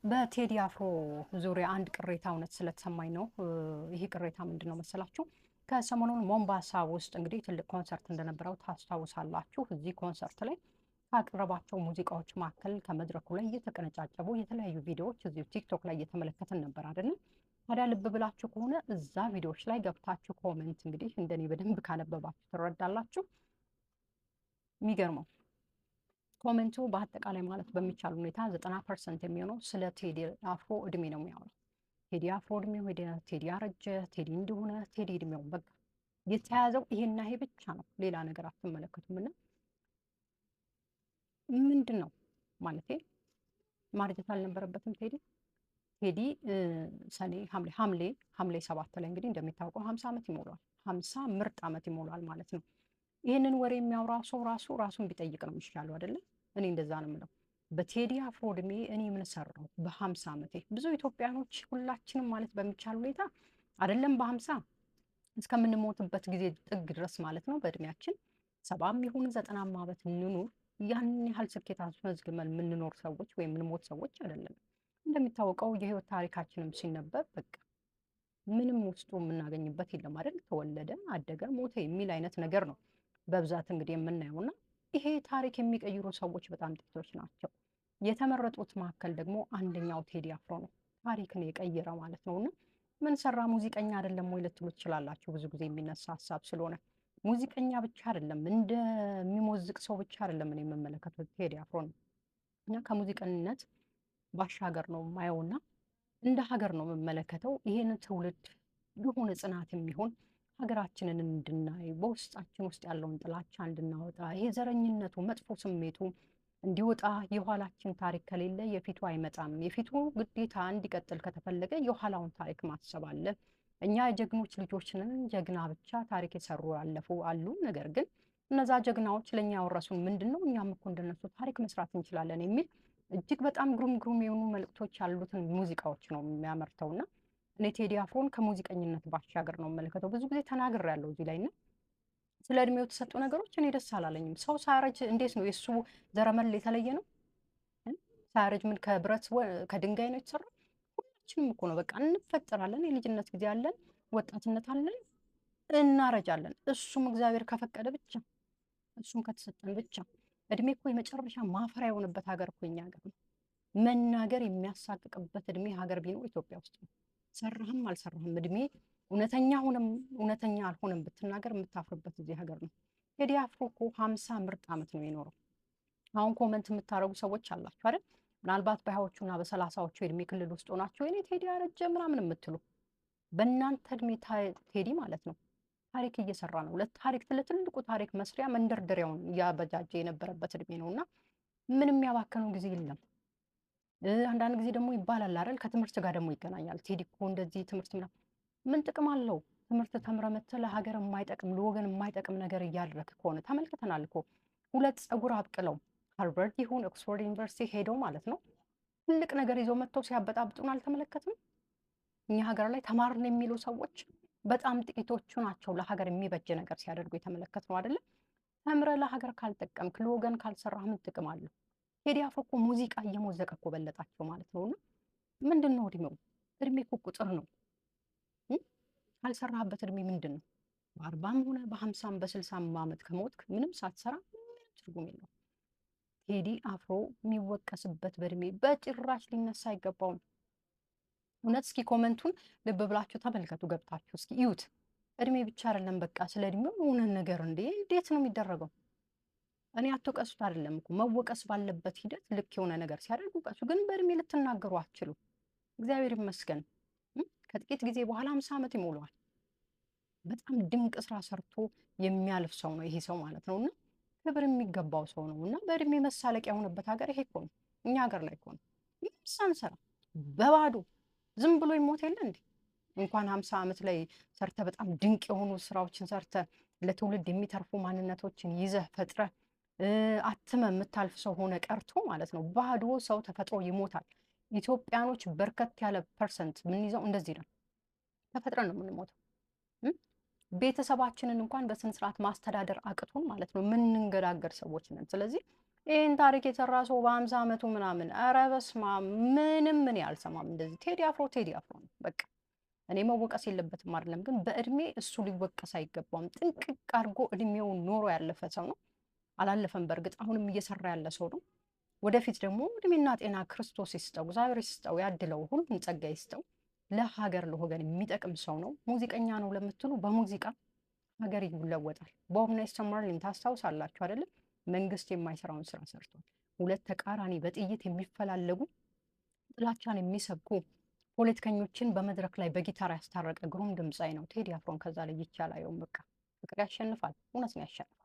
በቴዲ አፍሮ ዙሪያ አንድ ቅሬታ እውነት ስለተሰማኝ ነው። ይሄ ቅሬታ ምንድን ነው መሰላችሁ? ከሰሞኑን ሞምባሳ ውስጥ እንግዲህ ትልቅ ኮንሰርት እንደነበረው ታስታውሳላችሁ። እዚህ ኮንሰርት ላይ ካቀረባቸው ሙዚቃዎች መካከል ከመድረኩ ላይ እየተቀነጫጨቡ የተለያዩ ቪዲዮዎች እዚሁ ቲክቶክ ላይ እየተመለከትን ነበር አይደለም? ታዲያ ልብ ብላችሁ ከሆነ እዛ ቪዲዮዎች ላይ ገብታችሁ ኮሜንት እንግዲህ እንደኔ በደንብ ካነበባችሁ ትረዳላችሁ። የሚገርመው ኮሜንቱ በአጠቃላይ ማለት በሚቻል ሁኔታ 90% የሚሆነው ስለ ቴዲ አፍሮ እድሜ ነው የሚያወራው። ቴዲ አፍሮ እድሜው ሄደ፣ ቴዲ አረጀ፣ ቴዲ እንደሆነ፣ ቴዲ እድሜው በቃ የተያዘው ይሄና ይሄ ብቻ ነው። ሌላ ነገር አትመለከቱም። እና ምንድን ነው ማለቴ ማርጀት አልነበረበትም ቴዲ ሰኔ ሐምሌ 7 ላይ እንግዲህ እንደሚታወቀው 50 ዓመት ይሞላል። 50 ምርጥ ዓመት ይሞላል ማለት ነው። ይህንን ወሬ የሚያወራ ሰው ራሱን ቢጠይቅ ነው የሚሻለው አይደለ? እኔ እንደዛ ነው የምለው። በቴዲ አፍሮ እድሜ እኔ ምን ሰራው በ50 ዓመቴ? ብዙ ኢትዮጵያኖች ሁላችንም ማለት በሚቻል ሁኔታ አይደለም በ50 እስከምንሞትበት ጊዜ ጥግ ድረስ ማለት ነው በእድሜያችን 70 ይሁን 90 ዓመት እንኑር ያን ያህል ስኬት አስመዝግበን የምንኖር ሰዎች ወይም የምንሞት ሰዎች አይደለም። እንደሚታወቀው የህይወት ታሪካችንም ሲነበብ በቃ ምንም ውስጡ የምናገኝበት የለም አይደል? ተወለደ፣ አደገ፣ ሞተ የሚል አይነት ነገር ነው በብዛት እንግዲህ የምናየውና ይሄ ታሪክ የሚቀይሩ ሰዎች በጣም ጥቂቶች ናቸው። የተመረጡት መካከል ደግሞ አንደኛው ቴዲ አፍሮ ነው፣ ታሪክን የቀየረ ማለት ነውና ምን ሰራ ሙዚቀኛ አይደለም ወይ ልትሉ ትችላላችሁ። ብዙ ጊዜ የሚነሳ ሀሳብ ስለሆነ ሙዚቀኛ ብቻ አይደለም፣ እንደሚሞዝቅ ሰው ብቻ አይደለም እኔ የምመለከተው ቴዲ አፍሮ ነው እና ከሙዚቀኝነት ባሻገር ነው የማየውና እንደ ሀገር ነው የምመለከተው። ይሄን ትውልድ የሆነ ጽናት የሚሆን ሀገራችንን እንድናይ በውስጣችን ውስጥ ያለውን ጥላቻ እንድናወጣ ይሄ ዘረኝነቱ መጥፎ ስሜቱ እንዲወጣ የኋላችን ታሪክ ከሌለ የፊቱ አይመጣም። የፊቱ ግዴታ እንዲቀጥል ከተፈለገ የኋላውን ታሪክ ማሰብ አለ። እኛ የጀግኖች ልጆች ነን። ጀግና ብቻ ታሪክ የሰሩ ያለፉ አሉ። ነገር ግን እነዛ ጀግናዎች ለእኛ ያወረሱን ምንድን ነው? እኛም እኮ እንደነሱ ታሪክ መስራት እንችላለን የሚል እጅግ በጣም ግሩም የሆኑ መልእክቶች ያሉትን ሙዚቃዎች ነው የሚያመርተውና እኔ ቴዲ አፍሮን ከሙዚቀኝነት ባሻገር ነው የምመለከተው። ብዙ ጊዜ ተናግሬያለሁ እዚህ ላይ እና ስለ እድሜው የተሰጡ ነገሮች እኔ ደስ አላለኝም። ሰው ሳያረጅ እንዴት ነው የእሱ ዘረመል የተለየ ነው? ሳያረጅ ምን ከብረት ከድንጋይ ነው የተሰራው? ሁላችንም እኮ ነው በቃ እንፈጠራለን። የልጅነት ጊዜ አለን፣ ወጣትነት አለን፣ እናረጃለን። እሱም እግዚአብሔር ከፈቀደ ብቻ እሱም ከተሰጠን ብቻ። እድሜ እኮ የመጨረሻ ማፈሪያ የሆነበት ሀገር እኮ የኛ ሀገር ነው። መናገር የሚያሳቅቅበት እድሜ ሀገር ቢኖር ኢትዮጵያ ውስጥ ነው። ሰራህም አልሰራህም እድሜ እውነተኛ ሆነም እውነተኛ አልሆነም ብትናገር የምታፍርበት እዚህ ሀገር ነው። ቴዲ አፍሮ እኮ 50 ምርጥ ዓመት ነው የኖረው። አሁን ኮመንት የምታደርጉ ሰዎች አላችሁ አይደል? ምናልባት በ20ዎቹና በ30ዎቹ የእድሜ ክልል ውስጥ ሆናችሁ እኔ ቴዲ አረጀ ምናምን የምትሉ በእናንተ እድሜ ቴዲ ማለት ነው ታሪክ እየሰራ ነው። ለትልቁ ታሪክ መስሪያ መንደርደሪያውን እያበጃጀ የነበረበት እድሜ ነው እና ምንም ያባከነው ጊዜ የለም። አንዳንድ ጊዜ ደግሞ ይባላል አይደል? ከትምህርት ጋር ደግሞ ይገናኛል። ቴዲ እኮ እንደዚህ ትምህርት ምን ጥቅም አለው? ትምህርት ተምረህ መተህ ለሀገር የማይጠቅም ለወገን የማይጠቅም ነገር እያደረክ ከሆነ ተመልክተናል እኮ 2 ፀጉር አብቅለው ሃርቨርድ ይሁን ኦክስፎርድ ዩኒቨርሲቲ ሄደው ማለት ነው ትልቅ ነገር ይዘው መጥተው ሲያበጣብጡን አልተመለከትም? እኛ ሀገር ላይ ተማርን የሚሉ ሰዎች በጣም ጥቂቶቹ ናቸው ለሀገር የሚበጅ ነገር ሲያደርጉ የተመለከት ነው አይደለም? ተምረህ ለሀገር ካልጠቀምክ ለወገን ካልሰራህ ምን ጥቅም አለው? ቴዲ አፍሮ እኮ ሙዚቃ እየሞዘቀ እኮ በለጣቸው ማለት ነውና ምንድን ነው እድሜው? እድሜ እኮ ቁጥር ነው። ካልሰራህበት እድሜ ምንድን ነው? በ40ም ሆነ በ50ም በ60ም ዓመት ከሞትክ ምንም ሳትሰራ ምንም ትርጉም የለውም። ቴዲ አፍሮ የሚወቀስበት በእድሜ በጭራሽ ሊነሳ አይገባውም። እውነት እስኪ ኮመንቱን ልብ ብላችሁ ተመልከቱ፣ ገብታችሁ እስኪ እዩት። እድሜ ብቻ አይደለም በቃ ስለ እድሜው እውነት ነገር እንዴት ነው የሚደረገው? እኔ አትወቀሱት አይደለም እኮ መወቀስ ባለበት ሂደት ልክ የሆነ ነገር ሲያደርጉ ቀሱ፣ ግን በእድሜ ልትናገሩ አትችሉ። እግዚአብሔር ይመስገን ከጥቂት ጊዜ በኋላ 50 ዓመት ይሞላዋል። በጣም ድንቅ ስራ ሰርቶ የሚያልፍ ሰው ነው ይሄ ሰው ማለት ነውና ክብር የሚገባው ሰው ነው እና በእድሜ መሳለቂያ የሆነበት ሀገር ይሄ እኮ ነው። እኛ ሀገር ላይ እኮ ነው ሳንሰራ በባዶ ዝም ብሎ ይሞት የለ እንዴ? እንኳን 50 ዓመት ላይ ሰርተ በጣም ድንቅ የሆኑ ስራዎችን ሰርተ ለትውልድ የሚተርፉ ማንነቶችን ይዘህ ፈጥረ አትመ የምታልፍ ሰው ሆነ ቀርቶ ማለት ነው ባዶ ሰው ተፈጥሮ ይሞታል። ኢትዮጵያኖች በርከት ያለ ፐርሰንት የምንይዘው እንደዚህ ነው። ተፈጥረን ነው የምንሞተው። ቤተሰባችንን እንኳን በስነ ስርዓት ማስተዳደር አቅቶን ማለት ነው የምንንገዳገር ሰዎች ነን። ስለዚህ ይሄን ታሪክ የሰራ ሰው በ50 ዓመቱ ምናምን ኧረ በስመ አብ ምንም ምን አልሰማም እንደዚህ። ቴዲ አፍሮ ነው በቃ። እኔ መወቀስ የለበትም አይደለም፣ ግን በእድሜ እሱ ሊወቀስ አይገባም። ጥንቅቅ አድርጎ እድሜውን ኖሮ ያለፈ ሰው ነው። አላለፈም በእርግጥ አሁንም እየሰራ ያለ ሰው ነው። ወደፊት ደግሞ እድሜና ጤና ክርስቶስ ይስጠው፣ እግዚአብሔር ይስጠው፣ ያድለው፣ ሁሉም ጸጋ ይስጠው። ለሀገር ለወገን የሚጠቅም ሰው ነው። ሙዚቀኛ ነው ለምትሉ በሙዚቃ ሀገር ይለወጣል። ቦብ ኔስተን ማርሊን ታስታውሳላችሁ አይደለም? መንግስት የማይሰራውን ስራ ሰርቷል። ሁለት ተቃራኒ በጥይት የሚፈላለጉ ጥላቻን የሚሰብኩ ፖለቲከኞችን በመድረክ ላይ በጊታር ያስታረቀ ግሩም ድምፃዊ ነው ቴዲ አፍሮን። ከዛ ላይ ይቻላየውም በቃ ፍቅር ያሸንፋል፣ እውነት ነው ያሸንፋል።